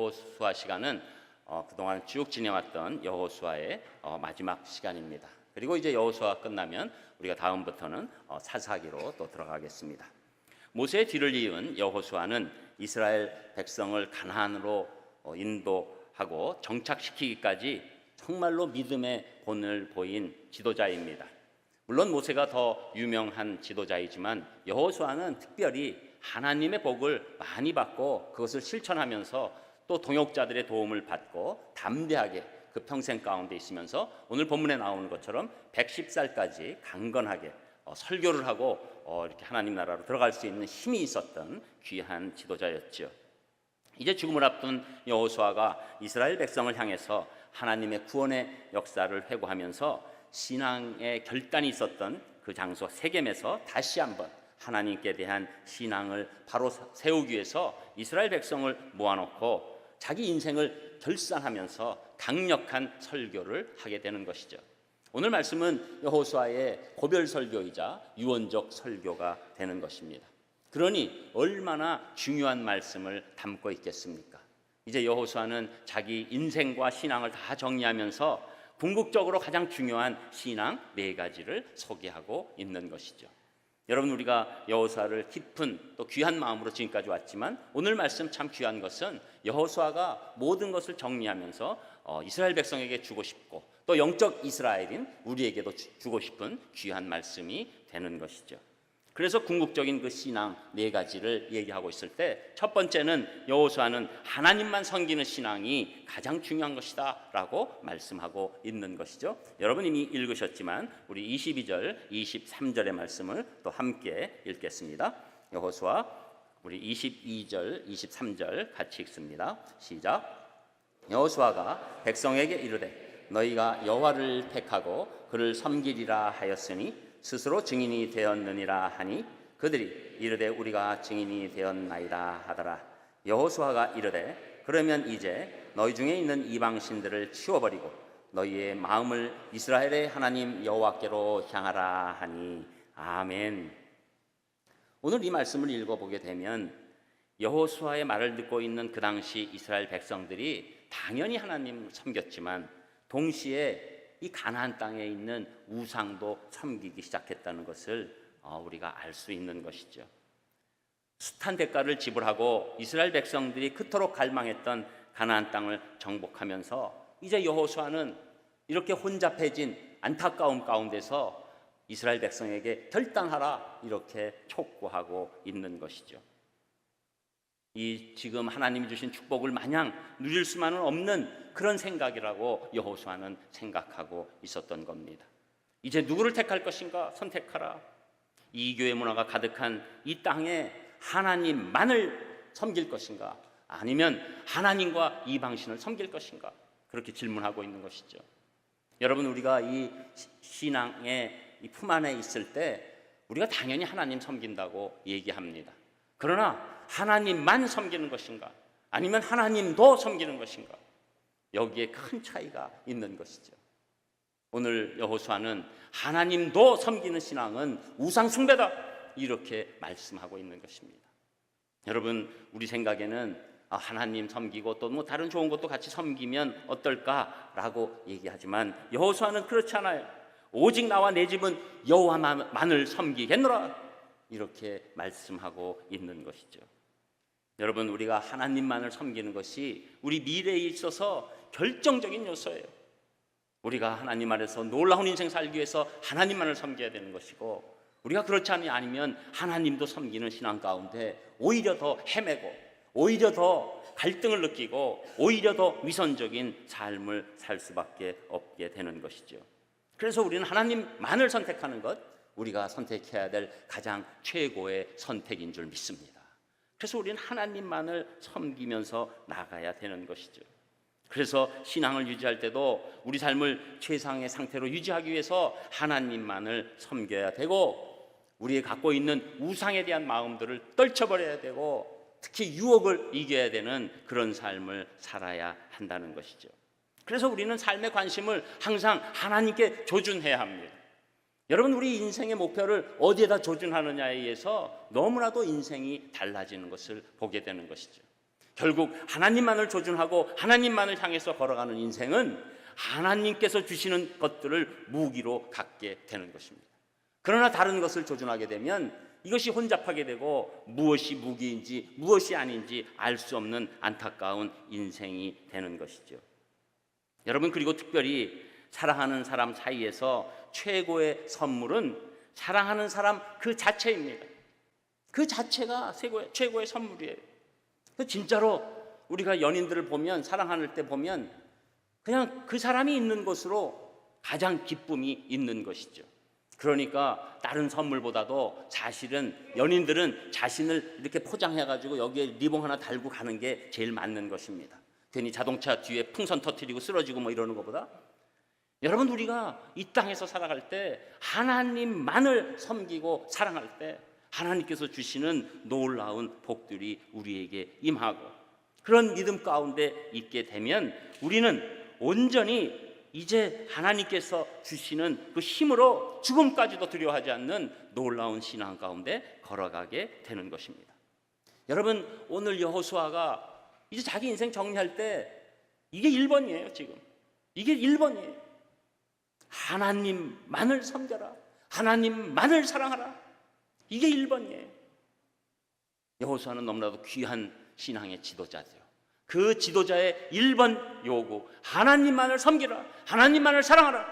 여호수아 시간은 그동안 쭉 지내왔던 여호수아의 마지막 시간입니다. 그리고 이제 여호수아 끝나면 우리가 다음부터는 사사기로 또 들어가겠습니다. 모세의 뒤를 이은 여호수아는 이스라엘 백성을 가나안으로 인도하고 정착시키기까지 정말로 믿음의 본을 보인 지도자입니다. 물론 모세가 더 유명한 지도자이지만 여호수아는 특별히 하나님의 복을 많이 받고 그것을 실천하면서 또 동역자들의 도움을 받고 담대하게 그 평생 가운데 있으면서 오늘 본문에 나오는 것처럼 110살까지 강건하게 설교를 하고 이렇게 하나님 나라로 들어갈 수 있는 힘이 있었던 귀한 지도자였죠. 이제 죽음을 앞둔 여호수아가 이스라엘 백성을 향해서 하나님의 구원의 역사를 회고하면서 신앙의 결단이 있었던 그 장소 세겜에서 다시 한번 하나님께 대한 신앙을 바로 세우기 위해서 이스라엘 백성을 모아놓고 자기 인생을 결산하면서 강력한 설교를 하게 되는 것이죠. 오늘 말씀은 여호수아의 고별 설교이자 유언적 설교가 되는 것입니다. 그러니 얼마나 중요한 말씀을 담고 있겠습니까? 이제 여호수아는 자기 인생과 신앙을 다 정리하면서 궁극적으로 가장 중요한 신앙 4가지를 소개하고 있는 것이죠. 여러분, 우리가 여호수아를 깊은 또 귀한 마음으로 지금까지 왔지만 오늘 말씀 참 귀한 것은 여호수아가 모든 것을 정리하면서 이스라엘 백성에게 주고 싶고 또 영적 이스라엘인 우리에게도 주고 싶은 귀한 말씀이 되는 것이죠. 그래서 궁극적인 그 신앙 4가지를 얘기하고 있을 때 첫 번째는 여호수아는 하나님만 섬기는 신앙이 가장 중요한 것이다 라고 말씀하고 있는 것이죠. 여러분 이미 읽으셨지만 우리 22절, 23절의 말씀을 또 함께 읽겠습니다. 여호수아 우리 22절, 23절 같이 읽습니다. 시작. 여호수아가 백성에게 이르되 너희가 여호와를 택하고 그를 섬기리라 하였으니 스스로 증인이 되었느니라 하니 그들이 이르되 우리가 증인이 되었나이다 하더라. 여호수아가 이르되 그러면 이제 너희 중에 있는 이방신들을 치워버리고 너희의 마음을 이스라엘의 하나님 여호와께로 향하라 하니 아멘. 오늘 이 말씀을 읽어보게 되면 여호수아의 말을 듣고 있는 그 당시 이스라엘 백성들이 당연히 하나님을 섬겼지만 동시에 이 가나안 땅에 있는 우상도 섬기기 시작했다는 것을 우리가 알 수 있는 것이죠. 숱한 대가를 지불하고 이스라엘 백성들이 그토록 갈망했던 가나안 땅을 정복하면서 이제 여호수아는 이렇게 혼잡해진 안타까움 가운데서 이스라엘 백성에게 결단하라 이렇게 촉구하고 있는 것이죠. 이 지금 하나님이 주신 축복을 마냥 누릴 수만은 없는 그런 생각이라고 여호수아는 생각하고 있었던 겁니다. 이제 누구를 택할 것인가 선택하라. 이교의 문화가 가득한 이 땅에 하나님만을 섬길 것인가 아니면 하나님과 이방신을 섬길 것인가 그렇게 질문하고 있는 것이죠. 여러분 우리가 이 신앙의 이 품 안에 있을 때 우리가 당연히 하나님 섬긴다고 얘기합니다. 그러나 하나님만 섬기는 것인가 아니면 하나님도 섬기는 것인가 여기에 큰 차이가 있는 것이죠. 오늘 여호수아는 하나님도 섬기는 신앙은 우상 숭배다 이렇게 말씀하고 있는 것입니다. 여러분 우리 생각에는 하나님 섬기고 또 뭐 다른 좋은 것도 같이 섬기면 어떨까라고 얘기하지만 여호수아는 그렇지 않아요. 오직 나와 내 집은 여호와만을 섬기겠노라 이렇게 말씀하고 있는 것이죠. 여러분 우리가 하나님만을 섬기는 것이 우리 미래에 있어서 결정적인 요소예요. 우리가 하나님 안에서 놀라운 인생 살기 위해서 하나님만을 섬겨야 되는 것이고 우리가 그렇지 아니면 하나님도 섬기는 신앙 가운데 오히려 더 헤매고 오히려 더 갈등을 느끼고 오히려 더 위선적인 삶을 살 수밖에 없게 되는 것이죠. 그래서 우리는 하나님만을 선택하는 것 우리가 선택해야 될 가장 최고의 선택인 줄 믿습니다. 그래서 우리는 하나님만을 섬기면서 나가야 되는 것이죠. 그래서 신앙을 유지할 때도 우리 삶을 최상의 상태로 유지하기 위해서 하나님만을 섬겨야 되고 우리의 갖고 있는 우상에 대한 마음들을 떨쳐버려야 되고 특히 유혹을 이겨야 되는 그런 삶을 살아야 한다는 것이죠. 그래서 우리는 삶의 관심을 항상 하나님께 조준해야 합니다. 여러분 우리 인생의 목표를 어디에다 조준하느냐에 의해서 너무나도 인생이 달라지는 것을 보게 되는 것이죠. 결국 하나님만을 조준하고 하나님만을 향해서 걸어가는 인생은 하나님께서 주시는 것들을 무기로 갖게 되는 것입니다. 그러나 다른 것을 조준하게 되면 이것이 혼잡하게 되고 무엇이 무기인지 무엇이 아닌지 알 수 없는 안타까운 인생이 되는 것이죠. 여러분, 그리고 특별히 사랑하는 사람 사이에서 최고의 선물은 사랑하는 사람 그 자체입니다. 그 자체가 최고의 선물이에요. 진짜로 우리가 연인들을 보면, 사랑할 때 보면 그냥 그 사람이 있는 곳으로 가장 기쁨이 있는 것이죠. 그러니까 다른 선물보다도 사실은 연인들은 자신을 이렇게 포장해가지고 여기에 리본 하나 달고 가는 게 제일 맞는 것입니다. 괜히 자동차 뒤에 풍선 터뜨리고 쓰러지고 뭐 이러는 것보다. 여러분, 우리가 이 땅에서 살아갈 때 하나님만을 섬기고 사랑할 때 하나님께서 주시는 놀라운 복들이 우리에게 임하고, 그런 믿음 가운데 있게 되면 우리는 온전히 이제 하나님께서 주시는 그 힘으로 죽음까지도 두려워하지 않는 놀라운 신앙 가운데 걸어가게 되는 것입니다. 여러분, 오늘 여호수아가 이제 자기 인생 정리할 때 이게 1번이에요. 지금 이게 1번이에요. 하나님만을 섬겨라, 하나님만을 사랑하라. 이게 1번이에요. 여호수아는 너무나도 귀한 신앙의 지도자죠. 그 지도자의 1번 요구, 하나님만을 섬기라, 하나님만을 사랑하라.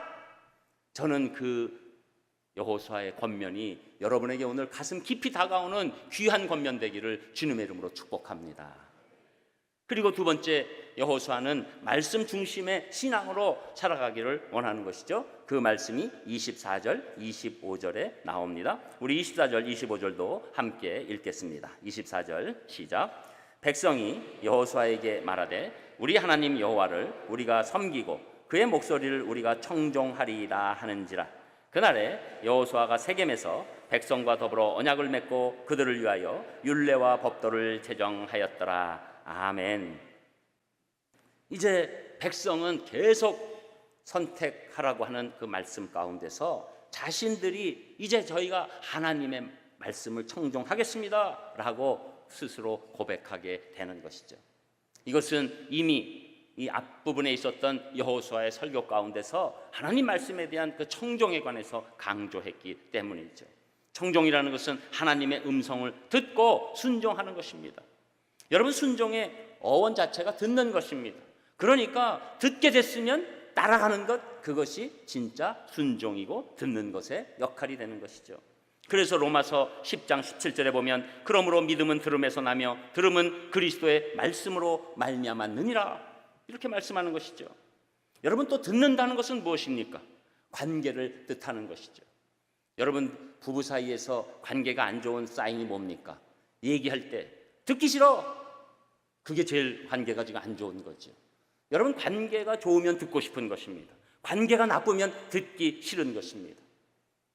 저는 그 여호수아의 권면이 여러분에게 오늘 가슴 깊이 다가오는 귀한 권면 되기를 주님의 이름으로 축복합니다. 그리고 두 번째, 여호수아는 말씀 중심의 신앙으로 살아가기를 원하는 것이죠. 그 말씀이 24절, 25절에 나옵니다. 우리 24절, 25절도 함께 읽겠습니다. 24절 시작. 백성이 여호수아에게 말하되 우리 하나님 여호와를 우리가 섬기고 그의 목소리를 우리가 청종하리이다 하는지라. 그날에 여호수아가 세겜에서 백성과 더불어 언약을 맺고 그들을 위하여 율례와 법도를 제정하였더라. 아멘. 이제 백성은 계속 선택하라고 하는 그 말씀 가운데서 자신들이 이제 저희가 하나님의 말씀을 청종하겠습니다 라고 스스로 고백하게 되는 것이죠. 이것은 이미 이 앞부분에 있었던 여호수아의 설교 가운데서 하나님 말씀에 대한 그 청종에 관해서 강조했기 때문이죠. 청종이라는 것은 하나님의 음성을 듣고 순종하는 것입니다. 여러분, 순종의 어원 자체가 듣는 것입니다. 그러니까 듣게 됐으면 따라가는 것, 그것이 진짜 순종이고 듣는 것의 역할이 되는 것이죠. 그래서 로마서 10장 17절에 보면 그러므로 믿음은 들음에서 나며 들음은 그리스도의 말씀으로 말미암았느니라, 이렇게 말씀하는 것이죠. 여러분, 또 듣는다는 것은 무엇입니까? 관계를 뜻하는 것이죠. 여러분, 부부 사이에서 관계가 안 좋은 사인이 뭡니까? 얘기할 때 듣기 싫어. 그게 제일 관계가 지금 안 좋은 거죠. 여러분, 관계가 좋으면 듣고 싶은 것입니다. 관계가 나쁘면 듣기 싫은 것입니다.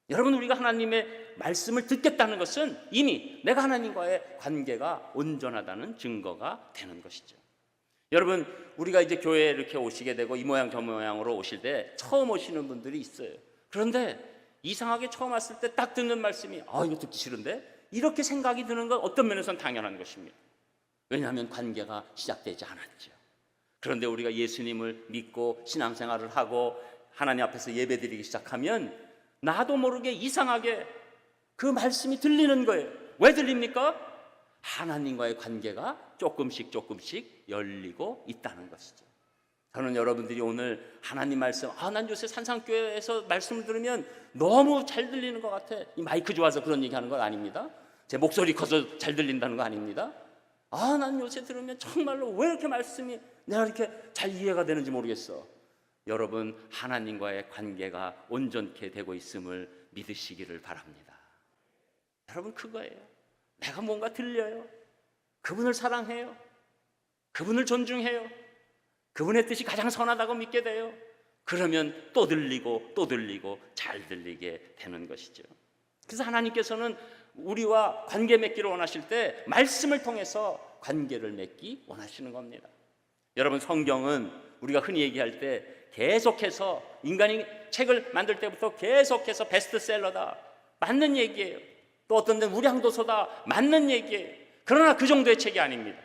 여러분, 우리가 하나님의 말씀을 듣겠다는 것은 이미 내가 하나님과의 관계가 온전하다는 증거가 되는 것이죠. 여러분, 우리가 이제 교회에 이렇게 오시게 되고 이 모양 저 모양으로 오실 때 처음 오시는 분들이 있어요. 그런데 이상하게 처음 왔을 때 딱 듣는 말씀이 이거 듣기 싫은데, 이렇게 생각이 드는 건 어떤 면에서는 당연한 것입니다. 왜냐하면 관계가 시작되지 않았죠. 그런데 우리가 예수님을 믿고 신앙생활을 하고 하나님 앞에서 예배드리기 시작하면 나도 모르게 이상하게 그 말씀이 들리는 거예요. 왜 들립니까? 하나님과의 관계가 조금씩 열리고 있다는 것이죠. 저는 여러분들이 오늘 하나님 말씀, 난 요새 산상교회에서 말씀을 들으면 너무 잘 들리는 것 같아, 이 마이크 좋아서 그런 얘기하는 건 아닙니다. 제 목소리 커서 잘 들린다는 거 아닙니다. 난 요새 들으면 정말로 왜 이렇게 말씀이 내가 이렇게 잘 이해가 되는지 모르겠어. 여러분, 하나님과의 관계가 온전케 되고 있음을 믿으시기를 바랍니다. 여러분, 그거예요. 내가 뭔가 들려요. 그분을 사랑해요. 그분을 존중해요. 그분의 뜻이 가장 선하다고 믿게 돼요. 그러면 또 들리고 또 들리고 잘 들리게 되는 것이죠. 그래서 하나님께서는 우리와 관계 맺기를 원하실 때 말씀을 통해서 관계를 맺기 원하시는 겁니다. 여러분, 성경은 우리가 흔히 얘기할 때 계속해서 인간이 책을 만들 때부터 계속해서 베스트셀러다, 맞는 얘기예요. 또 어떤 데는 무량도서다, 맞는 얘기예요. 그러나 그 정도의 책이 아닙니다.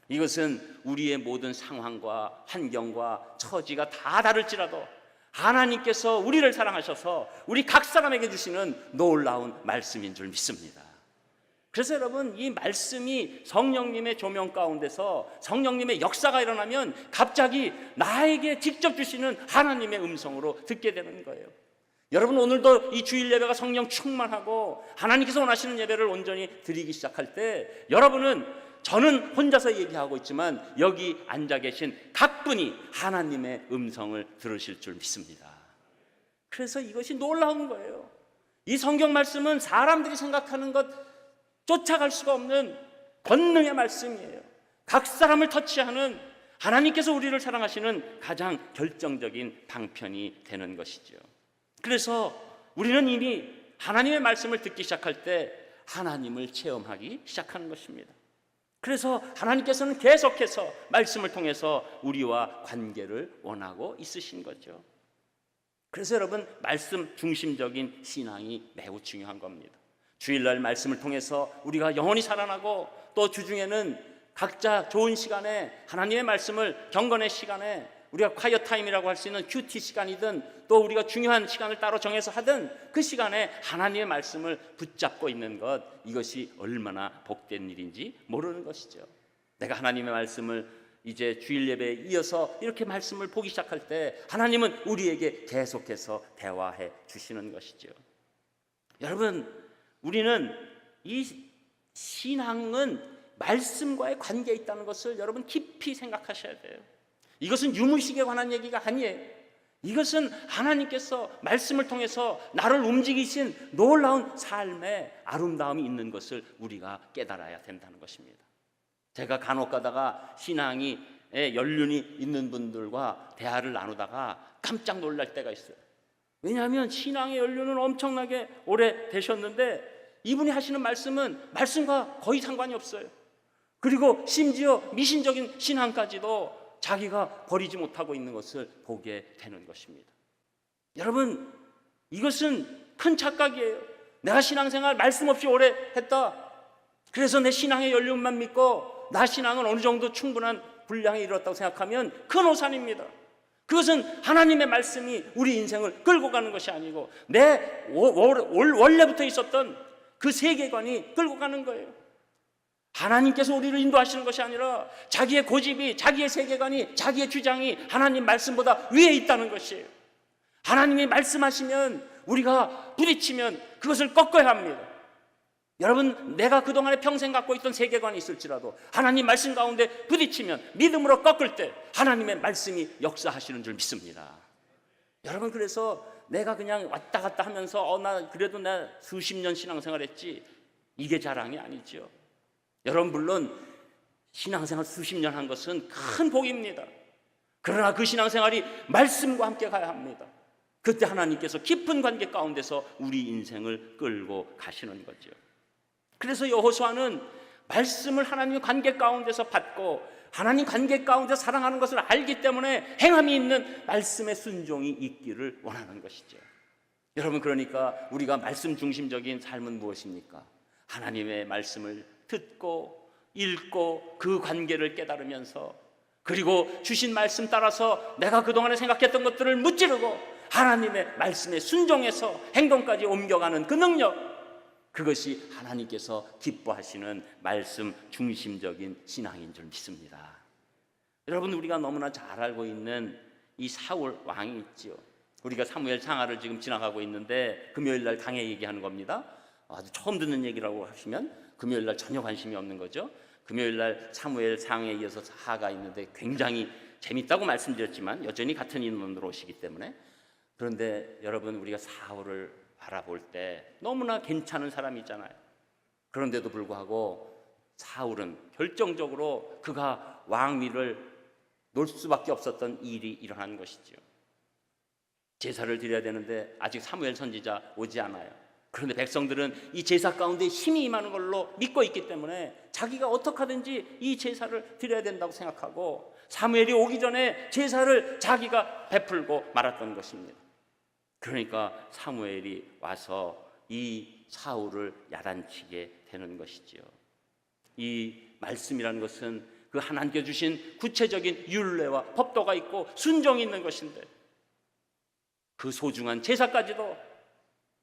이것은 우리의 모든 상황과 환경과 처지가 다 다를지라도 하나님께서 우리를 사랑하셔서 우리 각 사람에게 주시는 놀라운 말씀인 줄 믿습니다. 그래서 여러분, 이 말씀이 성령님의 조명 가운데서 성령님의 역사가 일어나면 갑자기 나에게 직접 주시는 하나님의 음성으로 듣게 되는 거예요. 여러분, 오늘도 이 주일 예배가 성령 충만하고 하나님께서 원하시는 예배를 온전히 드리기 시작할 때 여러분은, 저는 혼자서 얘기하고 있지만 여기 앉아 계신 각 분이 하나님의 음성을 들으실 줄 믿습니다. 그래서 이것이 놀라운 거예요. 이 성경 말씀은 사람들이 생각하는 것 쫓아갈 수가 없는 권능의 말씀이에요. 각 사람을 터치하는, 하나님께서 우리를 사랑하시는 가장 결정적인 방편이 되는 것이죠. 그래서 우리는 이미 하나님의 말씀을 듣기 시작할 때 하나님을 체험하기 시작하는 것입니다. 그래서 하나님께서는 계속해서 말씀을 통해서 우리와 관계를 원하고 있으신 거죠. 그래서 여러분, 말씀 중심적인 신앙이 매우 중요한 겁니다. 주일날 말씀을 통해서 우리가 영원히 살아나고, 또 주중에는 각자 좋은 시간에 하나님의 말씀을, 경건의 시간에, 우리가 콰이어 타임이라고 할 수 있는 큐티 시간이든 또 우리가 중요한 시간을 따로 정해서 하든 그 시간에 하나님의 말씀을 붙잡고 있는 것, 이것이 얼마나 복된 일인지 모르는 것이죠. 내가 하나님의 말씀을 이제 주일 예배에 이어서 이렇게 말씀을 보기 시작할 때 하나님은 우리에게 계속해서 대화해 주시는 것이죠. 여러분, 우리는 이 신앙은 말씀과의 관계에 있다는 것을 여러분 깊이 생각하셔야 돼요. 이것은 유무식에 관한 얘기가 아니에요. 이것은 하나님께서 말씀을 통해서 나를 움직이신 놀라운 삶의 아름다움이 있는 것을 우리가 깨달아야 된다는 것입니다. 제가 간혹 가다가 신앙이 연륜이 있는 분들과 대화를 나누다가 깜짝 놀랄 때가 있어요. 왜냐하면 신앙의 연륜은 엄청나게 오래 되셨는데 이분이 하시는 말씀은 말씀과 거의 상관이 없어요. 그리고 심지어 미신적인 신앙까지도 자기가 버리지 못하고 있는 것을 보게 되는 것입니다. 여러분, 이것은 큰 착각이에요. 내가 신앙생활 말씀 없이 오래 했다, 그래서 내 신앙의 연륜만 믿고 나 신앙은 어느 정도 충분한 분량에 이르렀다고 생각하면 큰 오산입니다. 그것은 하나님의 말씀이 우리 인생을 끌고 가는 것이 아니고 내 원래부터 있었던 그 세계관이 끌고 가는 거예요. 하나님께서 우리를 인도하시는 것이 아니라 자기의 고집이, 자기의 세계관이, 자기의 주장이 하나님 말씀보다 위에 있다는 것이에요. 하나님이 말씀하시면 우리가 부딪히면 그것을 꺾어야 합니다. 여러분, 내가 그동안에 평생 갖고 있던 세계관이 있을지라도 하나님 말씀 가운데 부딪히면 믿음으로 꺾을 때 하나님의 말씀이 역사하시는 줄 믿습니다. 여러분, 그래서 내가 그냥 왔다 갔다 하면서 나 그래도 나 수십 년 신앙생활 했지, 이게 자랑이 아니죠. 여러분, 물론 신앙생활 수십 년 한 것은 큰 복입니다. 그러나 그 신앙생활이 말씀과 함께 가야 합니다. 그때 하나님께서 깊은 관계 가운데서 우리 인생을 끌고 가시는 거죠. 그래서 여호수아는 말씀을 하나님의 관계 가운데서 받고 하나님 관계 가운데 사랑하는 것을 알기 때문에 행함이 있는 말씀의 순종이 있기를 원하는 것이죠. 여러분, 그러니까 우리가 말씀 중심적인 삶은 무엇입니까? 하나님의 말씀을 듣고 읽고 그 관계를 깨달으면서, 그리고 주신 말씀 따라서 내가 그동안에 생각했던 것들을 무찌르고 하나님의 말씀에 순종해서 행동까지 옮겨가는 그 능력, 그것이 하나님께서 기뻐하시는 말씀 중심적인 신앙인 줄 믿습니다. 여러분, 우리가 너무나 잘 알고 있는 이 사울 왕이 있지요. 우리가 사무엘 상하를 지금 지나가고 있는데 금요일 날 강해 얘기하는 겁니다. 아주 처음 듣는 얘기라고 하시면 금요일 날 전혀 관심이 없는 거죠. 금요일 날 사무엘 상에 이어서 하가 있는데 굉장히 재밌다고 말씀드렸지만 여전히 같은 인원으로 오시기 때문에. 그런데 여러분, 우리가 사울을 바라볼 때 너무나 괜찮은 사람이잖아요. 그런데도 불구하고 사울은 결정적으로 그가 왕위를 놓을 수밖에 없었던 일이 일어난 것이죠. 제사를 드려야 되는데 아직 사무엘 선지자 오지 않아요. 그런데 백성들은 이 제사 가운데 힘이 임하는 걸로 믿고 있기 때문에 자기가 어떻게 하든지 이 제사를 드려야 된다고 생각하고 사무엘이 오기 전에 제사를 자기가 베풀고 말았던 것입니다. 그러니까 사무엘이 와서 이 사울을 야단치게 되는 것이지요. 이 말씀이라는 것은 그 하나님께 주신 구체적인 율례와 법도가 있고 순종이 있는 것인데 그 소중한 제사까지도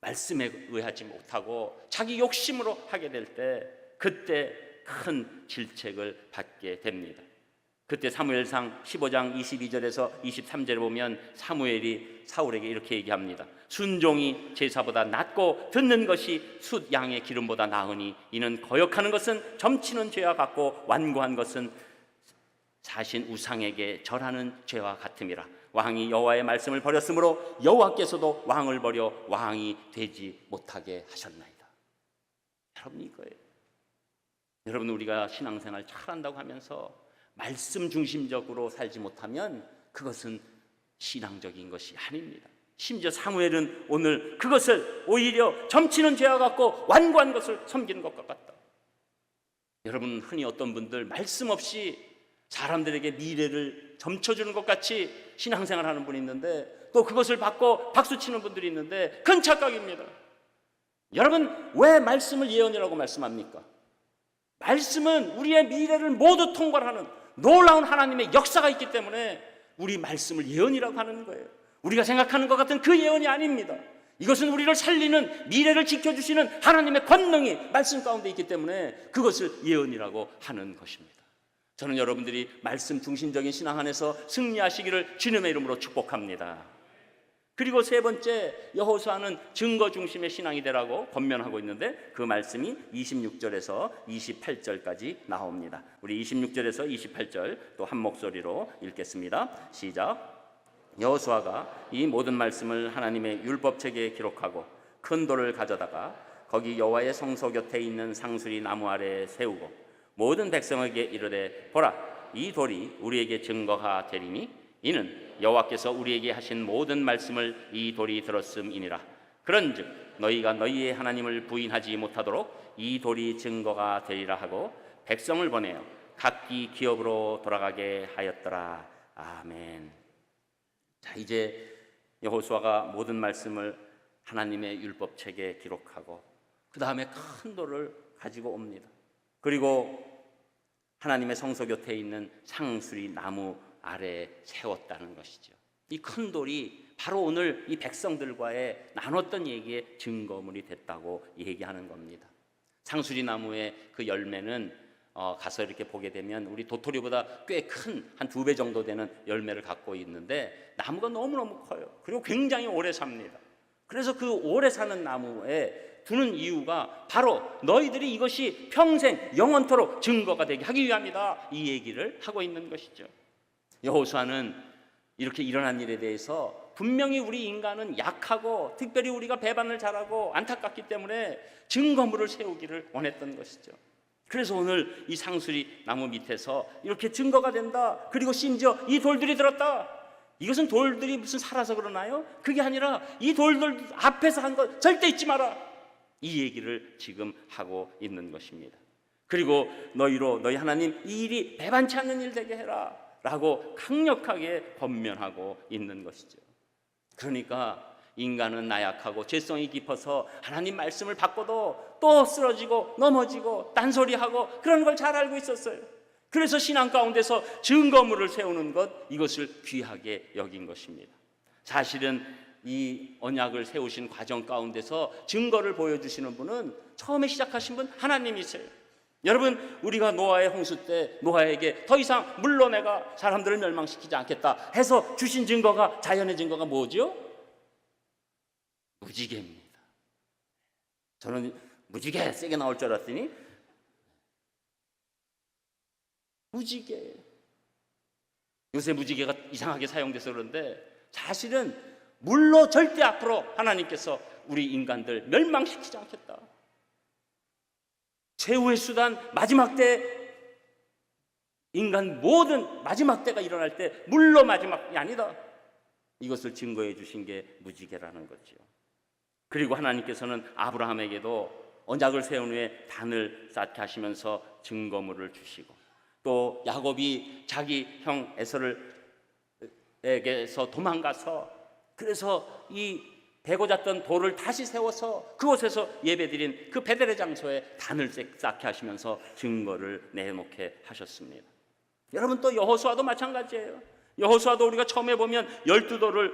말씀에 의하지 못하고 자기 욕심으로 하게 될 때 그때 큰 질책을 받게 됩니다. 그때 사무엘상 15장 22절에서 23절에 보면 사무엘이 사울에게 이렇게 얘기합니다. 순종이 제사보다 낫고 듣는 것이 숫 양의 기름보다 나으니 이는 거역하는 것은 점치는 죄와 같고 완고한 것은 사신 우상에게 절하는 죄와 같음이라. 왕이 여호와의 말씀을 버렸으므로 여호와께서도 왕을 버려 왕이 되지 못하게 하셨나이다. 여러분, 이거예요. 여러분, 우리가 신앙생활 잘한다고 하면서 말씀 중심적으로 살지 못하면 그것은 신앙적인 것이 아닙니다. 심지어 사무엘은 오늘 그것을 오히려 점치는 죄와 같고 완고한 것을 섬기는 것과 같다. 여러분, 흔히 어떤 분들 말씀 없이 사람들에게 미래를 점쳐주는 것 같이 신앙생활 하는 분이 있는데 또 그것을 받고 박수치는 분들이 있는데 큰 착각입니다. 여러분, 왜 말씀을 예언이라고 말씀합니까? 말씀은 우리의 미래를 모두 통괄하는 놀라운 하나님의 역사가 있기 때문에 우리 말씀을 예언이라고 하는 거예요. 우리가 생각하는 것 같은 그 예언이 아닙니다. 이것은 우리를 살리는, 미래를 지켜주시는 하나님의 권능이 말씀 가운데 있기 때문에 그것을 예언이라고 하는 것입니다. 저는 여러분들이 말씀 중심적인 신앙 안에서 승리하시기를 주님의 이름으로 축복합니다. 그리고 세 번째, 여호수아는 증거 중심의 신앙이 되라고 권면하고 있는데 그 말씀이 26절에서 28절까지 나옵니다. 우리 26절에서 28절 또 한 목소리로 읽겠습니다. 시작. 여호수아가 이 모든 말씀을 하나님의 율법책에 기록하고 큰 돌을 가져다가 거기 여호와의 성소 곁에 있는 상수리 나무 아래에 세우고 모든 백성에게 이르되 보라, 이 돌이 우리에게 증거가 되리니 이는 여호와께서 우리에게 하신 모든 말씀을 이 돌이 들었음이니라. 그런즉 너희가 너희의 하나님을 부인하지 못하도록 이 돌이 증거가 되리라 하고 백성을 보내어 각기 기업으로 돌아가게 하였더라. 아멘. 자, 이제 여호수아가 모든 말씀을 하나님의 율법책에 기록하고 그 다음에 큰 돌을 가지고 옵니다. 그리고 하나님의 성소 곁에 있는 상수리 나무 아래에 세웠다는 것이죠. 이 큰 돌이 바로 오늘 이 백성들과의 나눴던 얘기의 증거물이 됐다고 얘기하는 겁니다. 상수리 나무의 그 열매는 가서 이렇게 보게 되면 우리 도토리보다 꽤 큰 한 2배 정도 되는 열매를 갖고 있는데 나무가 너무너무 커요. 그리고 굉장히 오래 삽니다. 그래서 그 오래 사는 나무에 두는 이유가 바로 너희들이 이것이 평생 영원토록 증거가 되게 하기 위함이다, 이 얘기를 하고 있는 것이죠. 여호수아는 이렇게 일어난 일에 대해서 분명히 우리 인간은 약하고 특별히 우리가 배반을 잘하고 안타깝기 때문에 증거물을 세우기를 원했던 것이죠. 그래서 오늘 이 상수리 나무 밑에서 이렇게 증거가 된다, 그리고 심지어 이 돌들이 들었다. 이것은 돌들이 무슨 살아서 그러나요? 그게 아니라 이 돌들 앞에서 한 것 절대 잊지 마라, 이 얘기를 지금 하고 있는 것입니다. 그리고 너희 하나님 이 일이 배반치 않는 일 되게 해라 라고 강력하게 권면하고 있는 것이죠. 그러니까 인간은 나약하고 죄성이 깊어서 하나님 말씀을 받고도 또 쓰러지고 넘어지고 딴소리하고 그런 걸 잘 알고 있었어요. 그래서 신앙 가운데서 증거물을 세우는 것, 이것을 귀하게 여긴 것입니다. 사실은 이 언약을 세우신 과정 가운데서 증거를 보여주시는 분은 처음에 시작하신 분 하나님이세요. 여러분, 우리가 노아의 홍수 때 노아에게 더 이상 물러내가 사람들을 멸망시키지 않겠다 해서 주신 증거가, 자연의 증거가 뭐죠? 무지개입니다. 저는 무지개 세게 나올 줄 알았더니 무지개. 요새 무지개가 이상하게 사용돼서 그런데 사실은 물로 절대 앞으로 하나님께서 우리 인간들 멸망시키지 않겠다. 최후의 수단, 마지막 때 인간 모든 마지막 때가 일어날 때 물로 마지막이 아니다, 이것을 증거해 주신 게 무지개라는 거죠. 그리고 하나님께서는 아브라함에게도 언약을 세운 후에 단을 쌓게 하시면서 증거물을 주시고, 또 야곱이 자기 형 에서를에게서 도망가서 그래서 이 베고 잤던 돌을 다시 세워서 그곳에서 예배드린 그 베델의 장소에 단을 쌓게 하시면서 증거를 내놓게 하셨습니다. 여러분 또 여호수아도 마찬가지예요. 여호수아도 우리가 처음에 보면 12돌을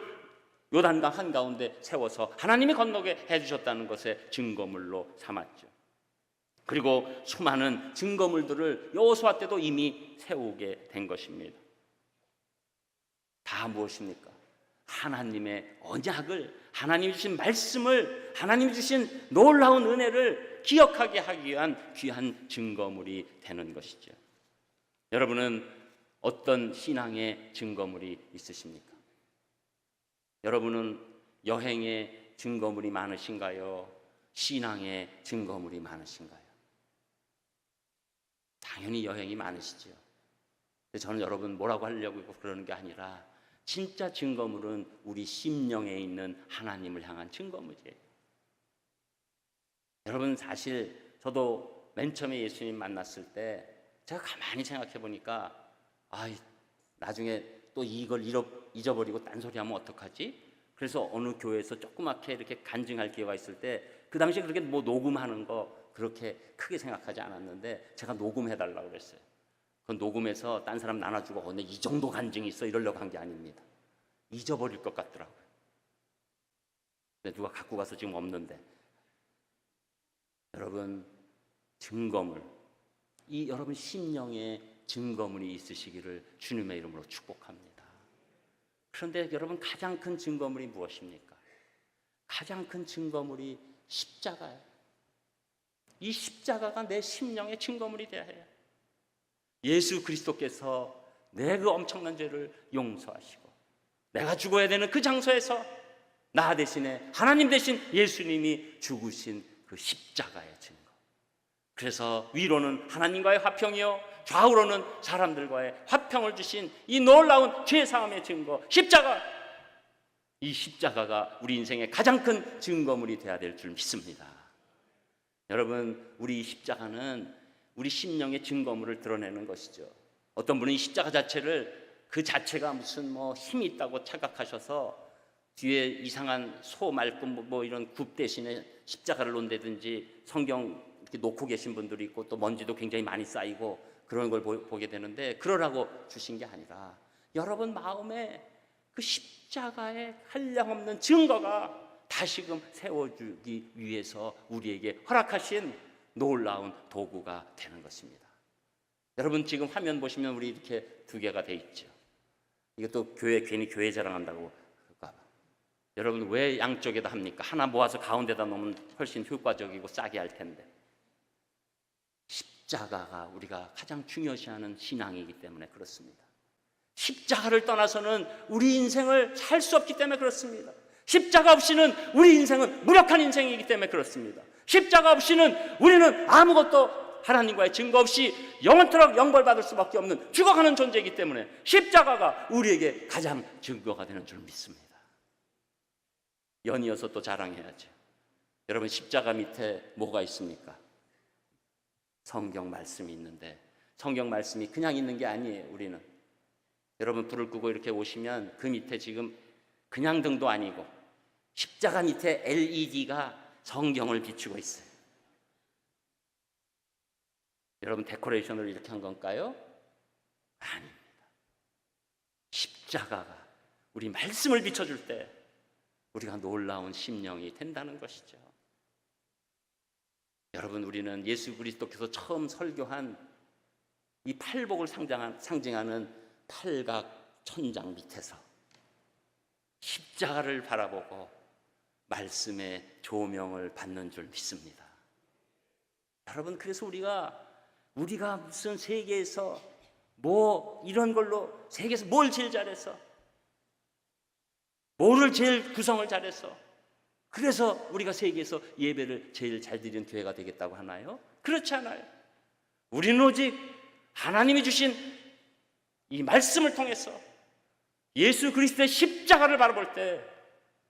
요단강 한가운데 세워서 하나님이 건너게 해주셨다는 것의 증거물로 삼았죠. 그리고 수많은 증거물들을 여호수아 때도 이미 세우게 된 것입니다. 다 무엇입니까? 하나님의 언약을, 하나님이 주신 말씀을, 하나님이 주신 놀라운 은혜를 기억하게 하기 위한 귀한 증거물이 되는 것이죠. 여러분은 어떤 신앙의 증거물이 있으십니까? 여러분은 여행의 증거물이 많으신가요? 신앙의 증거물이 많으신가요? 당연히 여행이 많으시죠. 근데 저는 여러분 뭐라고 하려고 그러는 게 아니라 진짜 증거물은 우리 심령에 있는 하나님을 향한 증거물이에요. 여러분 사실 저도 맨 처음에 예수님 만났을 때 제가 가만히 생각해 보니까 나중에 또 이걸 잊어버리고 딴소리하면 어떡하지? 그래서 어느 교회에서 조그맣게 이렇게 간증할 기회가 있을 때 그 당시에 그렇게 뭐 녹음하는 거 그렇게 크게 생각하지 않았는데 제가 녹음해달라고 그랬어요. 그 녹음해서 딴 사람 나눠주고 근데 이 정도 간증이 있어 이러려고 한 게 아닙니다. 잊어버릴 것 같더라고요. 근데 누가 갖고 가서 지금 없는데. 여러분 증거물, 이 여러분 심령에 증거물이 있으시기를 주님의 이름으로 축복합니다. 그런데 여러분 가장 큰 증거물이 무엇입니까? 가장 큰 증거물이 십자가예요. 이 십자가가 내 심령의 증거물이 되어야 해요. 예수 그리스도께서 내 그 엄청난 죄를 용서하시고 내가 죽어야 되는 그 장소에서 나 대신에 하나님 대신 예수님이 죽으신 그 십자가의 증거. 그래서 위로는 하나님과의 화평이요 좌우로는 사람들과의 화평을 주신 이 놀라운 죄사함의 증거 십자가. 이 십자가가 우리 인생의 가장 큰 증거물이 되어야 될 줄 믿습니다. 여러분 우리 십자가는 우리 심령의 증거물을 드러내는 것이죠. 어떤 분은 이 십자가 자체를 그 자체가 무슨 뭐 힘이 있다고 착각하셔서 뒤에 이상한 소 말끔 뭐 이런 굽 대신에 십자가를 놓는다든지 성경 이렇게 놓고 계신 분들이 있고 또 먼지도 굉장히 많이 쌓이고 그런 걸 보게 되는데 그러라고 주신 게 아니라 여러분 마음에 그 십자가의 한량없는 증거가 다시금 세워주기 위해서 우리에게 허락하신 놀라운 도구가 되는 것입니다. 여러분 지금 화면 보시면 우리 이렇게 두 개가 돼 있죠. 이것도 괜히 교회 자랑한다고 그럴까 봐. 여러분 왜 양쪽에다 합니까? 하나 모아서 가운데다 놓으면 훨씬 효과적이고 싸게 할 텐데. 십자가가 우리가 가장 중요시하는 신앙이기 때문에 그렇습니다. 십자가를 떠나서는 우리 인생을 살 수 없기 때문에 그렇습니다. 십자가 없이는 우리 인생은 무력한 인생이기 때문에 그렇습니다. 십자가 없이는 우리는 아무것도 하나님과의 증거 없이 영원토록 영벌받을 수밖에 없는 죽어가는 존재이기 때문에 십자가가 우리에게 가장 증거가 되는 줄 믿습니다. 연이어서 또 자랑해야죠. 여러분 십자가 밑에 뭐가 있습니까? 성경 말씀이 있는데 성경 말씀이 그냥 있는 게 아니에요. 우리는 여러분 불을 끄고 이렇게 오시면 그 밑에 지금 그냥 등도 아니고 십자가 밑에 LED가 성경을 비추고 있어요. 여러분 데코레이션을 이렇게 한 건가요? 아닙니다. 십자가가 우리 말씀을 비춰줄 때 우리가 놀라운 심령이 된다는 것이죠. 여러분 우리는 예수 그리스도께서 처음 설교한 이 팔복을 상징하는 팔각 천장 밑에서 십자가를 바라보고 말씀의 조명을 받는 줄 믿습니다. 여러분 그래서 우리가 무슨 세계에서 뭐 이런 걸로 세계에서 뭘 제일 잘해서 뭐를 제일 구성을 잘해서 그래서 우리가 세계에서 예배를 제일 잘 드리는 교회가 되겠다고 하나요? 그렇지 않아요. 우리는 오직 하나님이 주신 이 말씀을 통해서 예수 그리스도의 십자가를 바라볼 때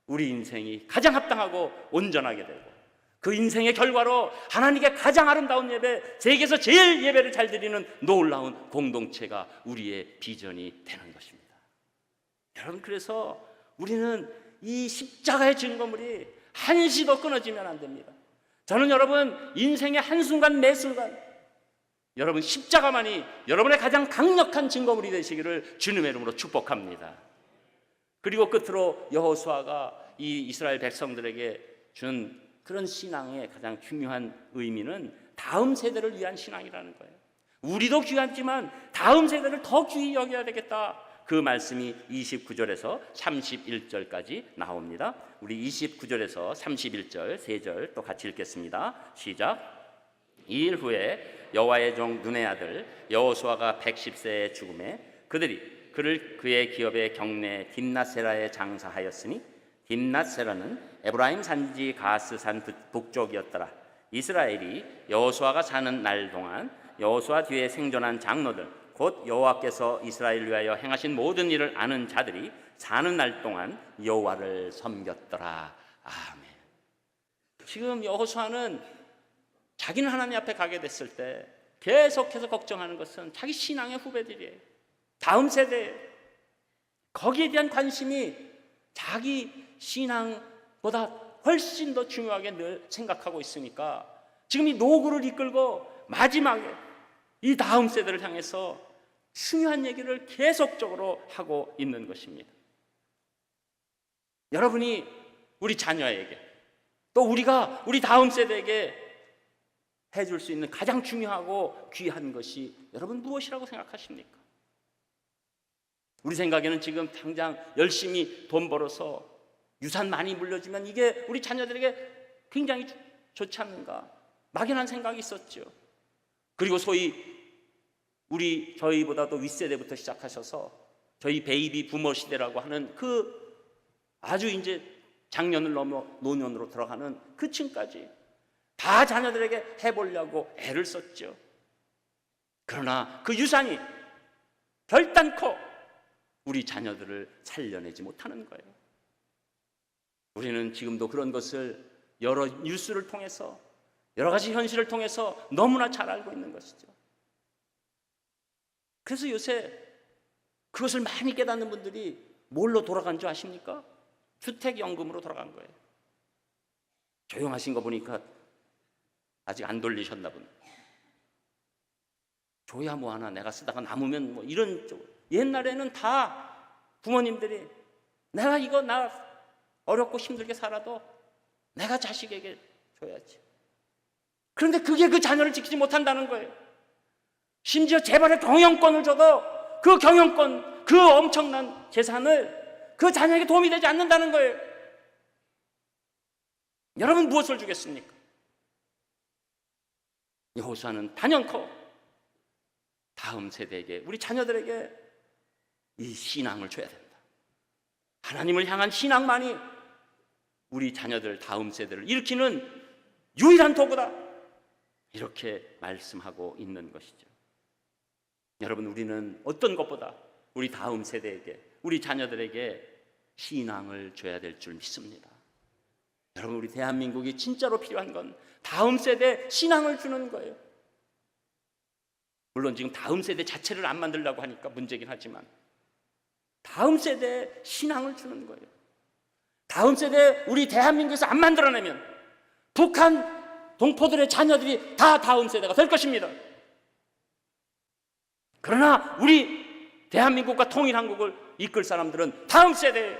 우리 인생이 가장 합당하고 온전하게 되고 그 인생의 결과로 하나님께 가장 아름다운 예배, 세계에서 제일 예배를 잘 드리는 놀라운 공동체가 우리의 비전이 되는 것입니다. 여러분 그래서 우리는 이 십자가의 증거물이 한시도 끊어지면 안 됩니다. 저는 여러분 인생의 한순간 매 순간 여러분 십자가만이 여러분의 가장 강력한 증거물이 되시기를 주님의 이름으로 축복합니다. 그리고 끝으로 여호수아가 이 이스라엘 백성들에게 준 그런 신앙의 가장 중요한 의미는 다음 세대를 위한 신앙이라는 거예요. 우리도 귀하지만 다음 세대를 더 귀히 여겨야 되겠다. 그 말씀이 29절에서 31절까지 나옵니다. 우리 29절에서 31절 3절 또 같이 읽겠습니다. 시작. 이 일 후에 여호와의 종 눈의 아들 여호수아가 110세에 죽음에 그들이 그를 그의 기업의 경내 딥낫세라에 장사하였으니 딥낫세라는 에브라임 산지 가스산 북쪽이었더라. 이스라엘이 여호수아가 사는 날 동안 여호수아 뒤에 생존한 장로들 곧 여호와께서 이스라엘을 위하여 행하신 모든 일을 아는 자들이 사는 날 동안 여호와를 섬겼더라. 아멘. 지금 여호수아는 자기는 하나님 앞에 가게 됐을 때 계속해서 걱정하는 것은 자기 신앙의 후배들이에요. 다음 세대예요. 거기에 대한 관심이 자기 신앙보다 훨씬 더 중요하게 늘 생각하고 있으니까 지금 이 노구를 이끌고 마지막에 이 다음 세대를 향해서 중요한 얘기를 계속적으로 하고 있는 것입니다. 여러분이 우리 자녀에게 또 우리가 우리 다음 세대에게 해줄 수 있는 가장 중요하고 귀한 것이 여러분 무엇이라고 생각하십니까? 우리 생각에는 지금 당장 열심히 돈 벌어서 유산 많이 물려주면 이게 우리 자녀들에게 굉장히 좋지 않는가 막연한 생각이 있었죠. 그리고 소위 저희보다도 윗세대부터 시작하셔서 저희 베이비 부모 시대라고 하는 그 아주 이제 장년을 넘어 노년으로 들어가는 그 층까지 다 자녀들에게 해보려고 애를 썼죠. 그러나 그 유산이 결단코 우리 자녀들을 살려내지 못하는 거예요. 우리는 지금도 그런 것을 여러 뉴스를 통해서 여러 가지 현실을 통해서 너무나 잘 알고 있는 것이죠. 그래서 요새 그것을 많이 깨닫는 분들이 뭘로 돌아간 줄 아십니까? 주택연금으로 돌아간 거예요. 조용하신 거 보니까 아직 안 돌리셨나 보네. 줘야 뭐 하나 내가 쓰다가 남으면 뭐 이런 쪽. 옛날에는 다 부모님들이 내가 이거 나 어렵고 힘들게 살아도 내가 자식에게 줘야지. 그런데 그게 그 자녀를 지키지 못한다는 거예요. 심지어 재벌의 경영권을 줘도 그 경영권, 그 엄청난 재산을 그 자녀에게 도움이 되지 않는다는 거예요. 여러분 무엇을 주겠습니까? 여호수아는 단연코 다음 세대에게 우리 자녀들에게 이 신앙을 줘야 된다. 하나님을 향한 신앙만이 우리 자녀들 다음 세대를 일으키는 유일한 도구다. 이렇게 말씀하고 있는 것이죠. 여러분 우리는 어떤 것보다 우리 다음 세대에게 우리 자녀들에게 신앙을 줘야 될 줄 믿습니다. 여러분 우리 대한민국이 진짜로 필요한 건 다음 세대 신앙을 주는 거예요. 물론 지금 다음 세대 자체를 안 만들려고 하니까 문제긴 하지만 다음 세대에 신앙을 주는 거예요. 다음 세대 우리 대한민국에서 안 만들어내면 북한 동포들의 자녀들이 다 다음 세대가 될 것입니다. 그러나 우리 대한민국과 통일한국을 이끌 사람들은 다음 세대예요.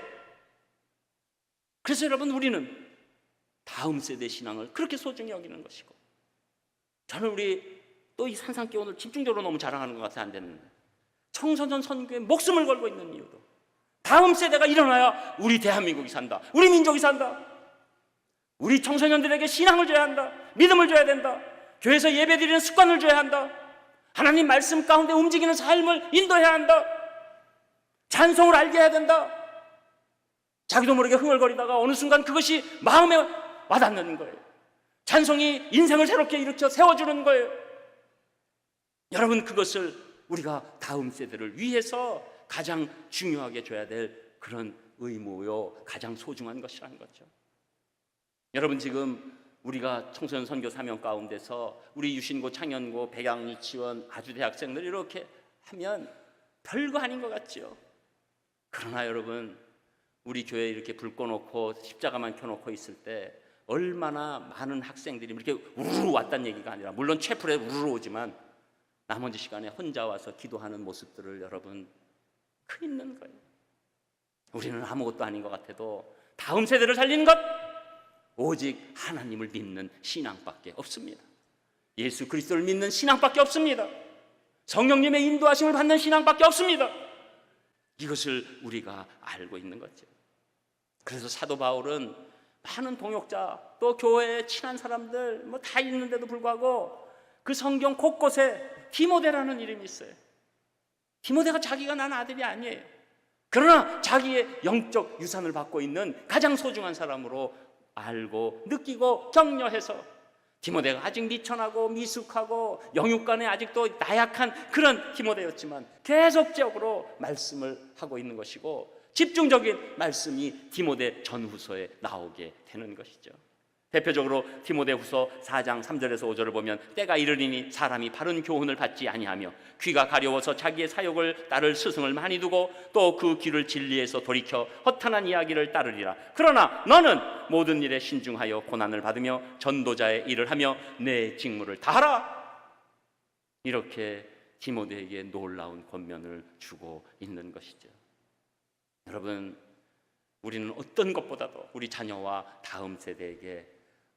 그래서 여러분 우리는 다음 세대 신앙을 그렇게 소중히 여기는 것이고, 저는 우리 또 이 산상교 오늘 집중적으로 너무 자랑하는 것 같아서 안 되는데, 청소년 선교에 목숨을 걸고 있는 이유도 다음 세대가 일어나야 우리 대한민국이 산다, 우리 민족이 산다. 우리 청소년들에게 신앙을 줘야 한다, 믿음을 줘야 된다, 교회에서 예배드리는 습관을 줘야 한다, 하나님 말씀 가운데 움직이는 삶을 인도해야 한다, 찬송을 알게 해야 된다. 자기도 모르게 흥얼거리다가 어느 순간 그것이 마음에 와닿는 거예요. 찬송이 인생을 새롭게 일으켜 세워주는 거예요. 여러분 그것을 우리가 다음 세대를 위해서 가장 중요하게 줘야 될 그런 의무요, 가장 소중한 것이라는 거죠. 여러분 지금 우리가 청소년 선교 사명 가운데서 우리 유신고, 창연고, 백양 유치원, 아주 대학생들 이렇게 하면 별거 아닌 것 같죠. 그러나 여러분 우리 교회에 이렇게 불 꺼놓고 십자가만 켜놓고 있을 때 얼마나 많은 학생들이 이렇게 우르르 왔다는 얘기가 아니라, 물론 채플에 우르르 오지만 나머지 시간에 혼자 와서 기도하는 모습들을 여러분 그 있는 거예요. 우리는 아무것도 아닌 것 같아도 다음 세대를 살리는 것 오직 하나님을 믿는 신앙밖에 없습니다. 예수 그리스도를 믿는 신앙밖에 없습니다. 성령님의 인도하심을 받는 신앙밖에 없습니다. 이것을 우리가 알고 있는 거죠. 그래서 사도 바울은 많은 동역자 또 교회에 친한 사람들 뭐 다 있는데도 불구하고 그 성경 곳곳에 디모데라는 이름이 있어요. 디모데가 자기가 난 아들이 아니에요. 그러나 자기의 영적 유산을 받고 있는 가장 소중한 사람으로 알고 느끼고 격려해서 디모데가 아직 미천하고 미숙하고 영육간에 아직도 나약한 그런 디모데였지만 계속적으로 말씀을 하고 있는 것이고 집중적인 말씀이 디모데 전후서에 나오게 되는 것이죠. 대표적으로 디모데후서 4장 3절에서 5절을 보면 때가 이르리니 사람이 바른 교훈을 받지 아니하며 귀가 가려워서 자기의 사욕을 따를 스승을 많이 두고 또 그 귀를 진리에서 돌이켜 허탄한 이야기를 따르리라. 그러나 너는 모든 일에 신중하여 고난을 받으며 전도자의 일을 하며 내 직무를 다하라. 이렇게 디모데에게 놀라운 권면을 주고 있는 것이죠. 여러분, 우리는 어떤 것보다도 우리 자녀와 다음 세대에게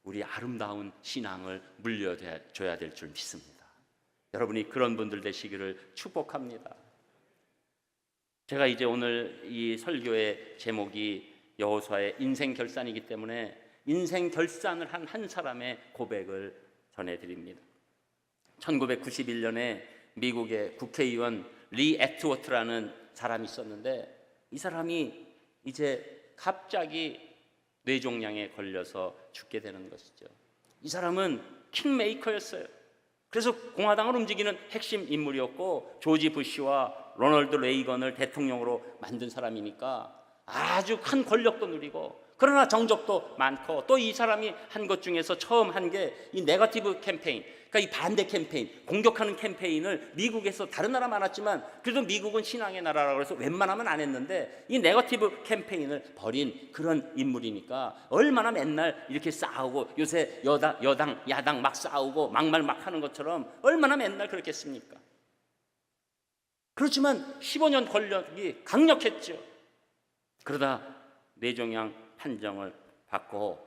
우리 아름다운 신앙을 물려줘야 될 줄 믿습니다. 여러분이 그런 분들 되시기를 축복합니다. 제가 이제 오늘 이 설교의 제목이 여호수아의 인생 결산이기 때문에 인생 결산을 한 한 사람의 고백을 전해드립니다. 1991년에 미국의 국회의원 리 애트워트라는 사람이 있었는데 이 사람이 이제 갑자기 뇌종양에 걸려서 죽게 되는 것이죠. 이 사람은 킹메이커였어요. 그래서 공화당을 움직이는 핵심 인물이었고 조지 부시와 로널드 레이건을 대통령으로 만든 사람이니까 아주 큰 권력도 누리고 그러나 정적도 많고 또 이 사람이 한 것 중에서 처음 한 게 이 네거티브 캠페인, 그러니까 이 반대 캠페인, 공격하는 캠페인을 미국에서 다른 나라 많았지만 그래도 미국은 신앙의 나라라고 해서 웬만하면 안 했는데 이 네거티브 캠페인을 벌인 그런 인물이니까 얼마나 맨날 이렇게 싸우고 요새 여당 야당 막 싸우고 막말 막 하는 것처럼 얼마나 맨날 그렇겠습니까? 그렇지만 15년 권력이 강력했죠. 그러다 뇌종양 판정을 받고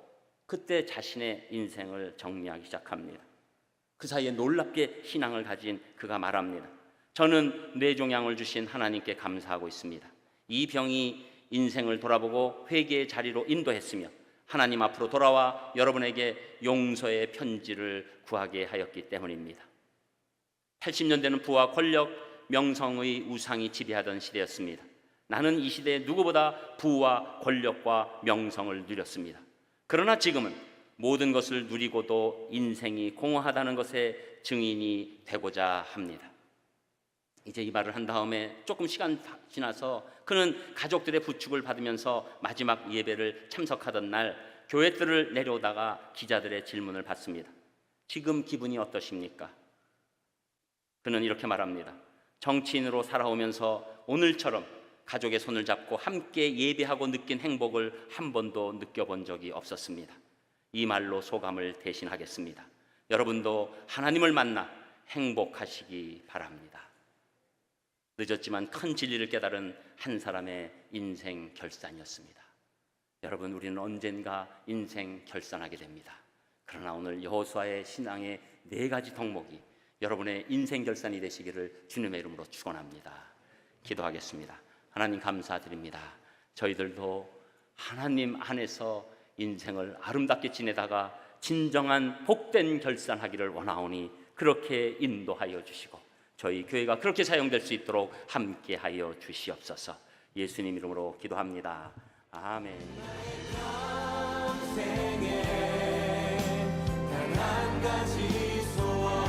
그때 자신의 인생을 정리하기 시작합니다. 그 사이에 놀랍게 신앙을 가진 그가 말합니다. 저는 뇌종양을 주신 하나님께 감사하고 있습니다. 이 병이 인생을 돌아보고 회개의 자리로 인도했으며 하나님 앞으로 돌아와 여러분에게 용서의 편지를 구하게 하였기 때문입니다. 80년대는 부와 권력, 명성의 우상이 지배하던 시대였습니다. 나는 이 시대에 누구보다 부와 권력과 명성을 누렸습니다. 그러나 지금은 모든 것을 누리고도 인생이 공허하다는 것의 증인이 되고자 합니다. 이제 이 말을 한 다음에 조금 시간 지나서 그는 가족들의 부축을 받으면서 마지막 예배를 참석하던 날 교회 뜰을 내려오다가 기자들의 질문을 받습니다. 지금 기분이 어떠십니까? 그는 이렇게 말합니다. 정치인으로 살아오면서 오늘처럼 가족의 손을 잡고 함께 예배하고 느낀 행복을 한 번도 느껴본 적이 없었습니다. 이 말로 소감을 대신하겠습니다. 여러분도 하나님을 만나 행복하시기 바랍니다. 늦었지만 큰 진리를 깨달은 한 사람의 인생 결산이었습니다. 여러분, 우리는 언젠가 인생 결산하게 됩니다. 그러나 오늘 여호수아의 신앙의 4가지 덕목이 여러분의 인생 결산이 되시기를 주님의 이름으로 축원합니다. 기도하겠습니다. 하나님 감사드립니다. 저희들도 하나님 안에서 인생을 아름답게 지내다가 진정한 복된 결산하기를 원하오니 그렇게 인도하여 주시고 저희 교회가 그렇게 사용될 수 있도록 함께하여 주시옵소서. 예수님 이름으로 기도합니다. 아멘. 평생에 단 한 가지 소원